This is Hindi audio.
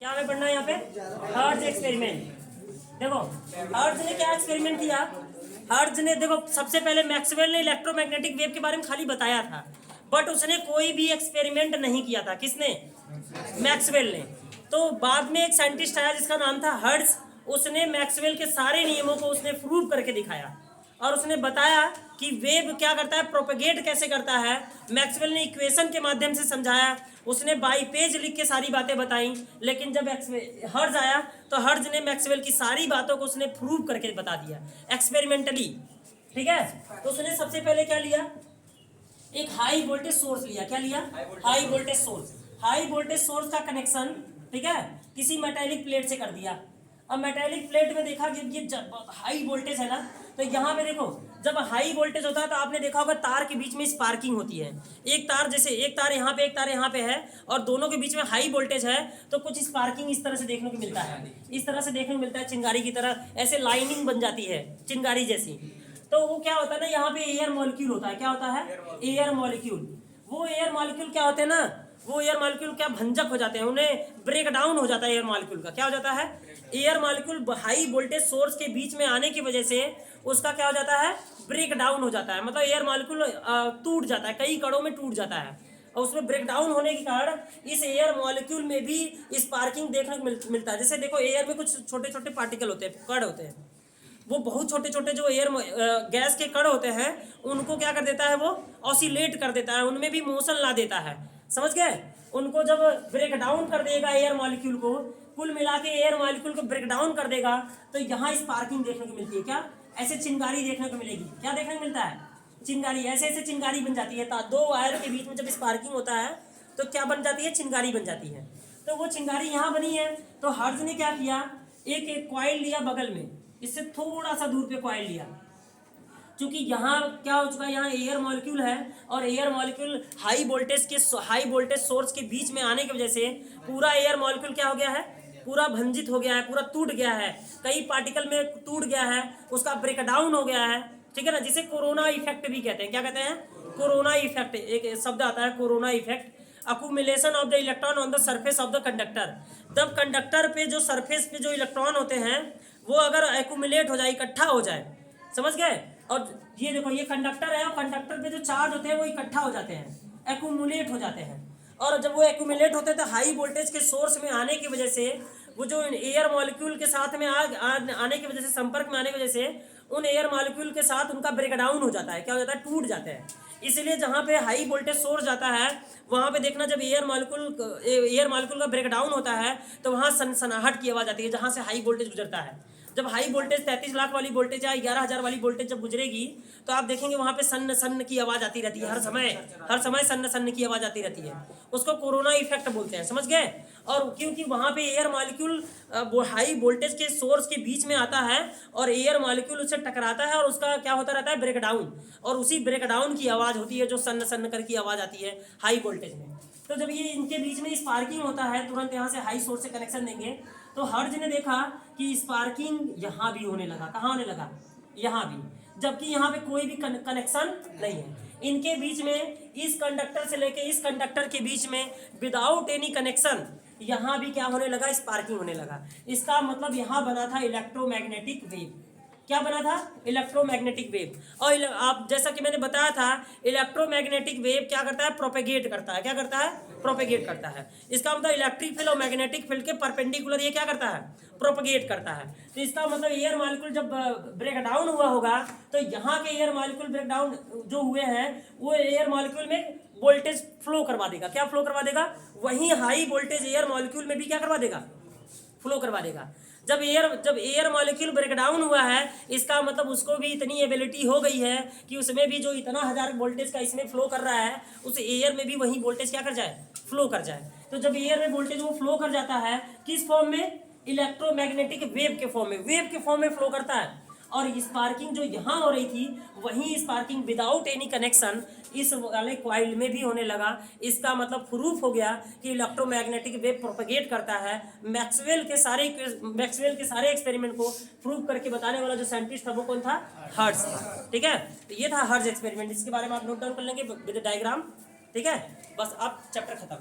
क्या हमें पढ़ना है यहाँ पे? Hertz experiment. देखो हर्ट्ज ने क्या एक्सपेरिमेंट किया। हर्ट्ज ने देखो सबसे पहले मैक्सवेल ने इलेक्ट्रोमैग्नेटिक वेव के बारे में खाली बताया था, बट उसने कोई भी एक्सपेरिमेंट नहीं किया था। किसने? मैक्सवेल ने। तो बाद में एक साइंटिस्ट आया जिसका नाम था हर्ट्ज, उसने मैक्सवेल के सारे नियमों को उसने प्रूव करके दिखाया और उसने बताया कि वेव क्या करता है, प्रोपेगेट कैसे करता है। मैक्सवेल ने इक्वेशन के माध्यम से समझाया, उसने बाई पेज लिख के सारी बातें बताई। लेकिन जब हर्ट्ज आया तो हर्ट्ज ने मैक्सवेल की सारी बातों को उसने प्रूव करके बता दिया एक्सपेरिमेंटली। ठीक है, तो उसने सबसे पहले क्या लिया, एक हाई वोल्टेज सोर्स लिया। क्या लिया? High voltage source. High voltage source का कनेक्शन, ठीक है, किसी मेटेलिक प्लेट से कर दिया। अब मेटेलिक प्लेट में देखा कि ये हाई वोल्टेज है ना, तो यहाँ पे देखो जब हाई वोल्टेज होता है तो आपने देखा होगा तार के बीच में स्पार्किंग होती है। एक तार, जैसे एक तार यहाँ पे एक तार यहाँ पे है और दोनों के बीच में हाई वोल्टेज है तो कुछ स्पार्किंग इस तरह से देखने को मिलता है, इस तरह से देखने को मिलता है, चिंगारी की तरह ऐसे लाइनिंग बन जाती है चिंगारी जैसी। तो वो क्या होता है ना, यहाँ पे एयर मॉलिक्यूल होता है। क्या होता है? Air molecule. वो एयर मॉलिक्यूल क्या होते हैं ना, वो एयर मॉलिक्यूल क्या भंजक हो जाते हैं, उन्हें ब्रेक डाउन हो जाता है एयर मॉलिक्यूल का। क्या हो जाता है? Air molecule high voltage source के बीच में आने की वजह से उसका क्या हो जाता है, ब्रेक डाउन हो जाता है। मतलब एयर मॉलिक्यूल टूट जाता है, कई कणों में टूट जाता है और उसमें ब्रेक डाउन होने के कारण इस एयर मॉलिक्यूल में भी स्पार्किंग देखने को मिलता है। जैसे देखो एयर में कुछ छोटे छोटे पार्टिकल होते हैं, कण होते हैं, वो बहुत छोटे छोटे जो एयर गैस के कण होते हैं उनको क्या कर देता है, वो ऑसिलेट कर देता है, उनमें भी मोशन ला देता है। समझ गए? उनको जब ब्रेक डाउन कर देगा एयर मॉलिक्यूल को, कुल मिला के एयर मॉलिक्यूल को ब्रेक डाउन कर देगा तो यहाँ स्पार्किंग देखने को मिलती है। क्या? ऐसे चिंगारी देखने को मिलेगी। क्या देखने को मिलता है? चिंगारी। ऐसे ऐसे चिंगारी बन जाती है। दो वायर के बीच में जब स्पार्किंग होता है तो क्या बन जाती है, चिंगारी बन जाती है। तो वो चिंगारी यहाँ बनी है। तो हर्ट्ज ने क्या किया, एक कॉइल लिया बगल में, इससे थोड़ा सा दूर पे कॉइल लिया, क्योंकि यहाँ क्या हो चुका है, यहाँ एयर मॉलिक्यूल है और air molecule high voltage source के बीच में आने की वजह से पूरा एयर मॉलिक्यूल क्या हो गया है, पूरा भंजित हो गया है, पूरा टूट गया है, कई पार्टिकल में टूट गया है, उसका ब्रेक डाउन हो गया है। ठीक है ना, जिसे कोरोना इफेक्ट भी कहते हैं। क्या कहते हैं? Corona effect. एक शब्द आता है corona effect. Accumulation of the electron on the surface of the conductor. जब कंडक्टर पे जो सरफेस पे जो इलेक्ट्रॉन होते हैं वो अगर एक्यूमुलेट हो जाए, इकट्ठा हो जाए, समझ गए? और ये देखो ये कंडक्टर है और कंडक्टर पे जो चार्ज होते हैं वो इकट्ठा हो जाते हैं, एक्यूमुलेट हो जाते हैं। और जब वो एक्यूमुलेट होते हैं तो हाई वोल्टेज के सोर्स में आने की वजह से वो जो एयर मॉलिक्यूल के साथ में आने की वजह से, संपर्क में आने की वजह से उन एयर मॉलिक्यूल के साथ उनका ब्रेक डाउन हो जाता है। क्या हो जाता है? टूट जाते हैं। इसलिए जहाँ पे हाई वोल्टेज सोर्स जाता है वहाँ पे देखना, जब एयर मॉलिक्यूल का ब्रेक डाउन होता है तो वहाँ सनसनाहट की आवाज़ आती है जहाँ से हाई वोल्टेज गुजरता है। जब हाई वोल्टेज 33 लाख वाली वोल्टेज या 11,000 वाली वोल्टेज जब गुजरेगी तो आप देखेंगे वहाँ पे सन्न सन्न की आवाज़ आती रहती है, हर समय सन्न सन्न की आवाज़ आती रहती है। उसको कोरोना इफेक्ट बोलते हैं। समझ गए? और क्योंकि वहाँ पे एयर मॉलिक्यूल हाई वोल्टेज के सोर्स के बीच में आता है और एयर मॉलिक्यूल उससे टकराता है और उसका क्या होता रहता है, ब्रेक डाउन, और उसी ब्रेक डाउन की आवाज़ होती है जो सन्न सन्न करके आवाज़ आती है हाई वोल्टेज में। तो जब ये इनके बीच में स्पार्किंग होता है, तुरंत यहाँ से हाई सोर्स से कनेक्शन देंगे तो हर्ट्ज ने देखा कि स्पार्किंग यहाँ भी होने लगा। कहाँ होने लगा? यहाँ भी, जबकि यहाँ पे कोई भी कनेक्शन नहीं है इनके बीच में। इस कंडक्टर से लेके इस कंडक्टर के बीच में विदाउट एनी कनेक्शन यहाँ भी क्या होने लगा, स्पार्किंग होने लगा। इसका मतलब यहाँ बना था इलेक्ट्रोमैग्नेटिक वेव। क्या बना था? Electromagnetic wave. और आप जैसा कि मैंने बताया था इलेक्ट्रोमैग्नेटिक वेव क्या करता है, प्रोपेगेट करता है। क्या करता है? प्रोपेगेट करता है। इसका मतलब इलेक्ट्रिक फील्ड और मैग्नेटिक फील्ड के परपेंडिकुलर ये क्या करता है, प्रोपेगेट करता है। तो इसका मतलब एयर मॉलिक्यूल जब ब्रेक डाउन हुआ होगा तो यहाँ के एयर मॉलिक्यूल ब्रेक डाउन जो हुए हैं वो एयर मॉलिक्यूल में वोल्टेज फ्लो करवा देगा। क्या फ्लो करवा देगा? वहीं हाई वोल्टेज एयर मॉलिक्यूल में भी क्या करवा देगा, फ्लो करवा देगा। जब एयर मॉलिक्यूल ब्रेक डाउन हुआ है इसका मतलब उसको भी इतनी एबिलिटी हो गई है कि उसमें भी जो इतना 1000 वोल्टेज का इसमें फ्लो कर रहा है उस एयर में भी वही वोल्टेज क्या कर जाए, फ्लो कर जाए। तो जब एयर में वोल्टेज वो फ्लो कर जाता है किस फॉर्म में, इलेक्ट्रोमैग्नेटिक वेव के फॉर्म में फ्लो करता है। और स्पार्किंग जो यहाँ हो रही थी वही स्पार्किंग विदाउट एनी कनेक्शन इस वाले कॉइल में भी होने लगा। इसका मतलब प्रूफ हो गया कि इलेक्ट्रोमैग्नेटिक वेव प्रोपेगेट करता है। मैक्सवेल के सारे एक्सपेरिमेंट को प्रूव करके बताने वाला जो साइंटिस्ट था वो कौन था, हर्ट्ज था। ठीक है, तो ये था हर्ट्ज एक्सपेरिमेंट। इसके बारे में आप नोट डाउन कर लेंगे विद डायग्राम। ठीक है, बस अब चैप्टर खत्म।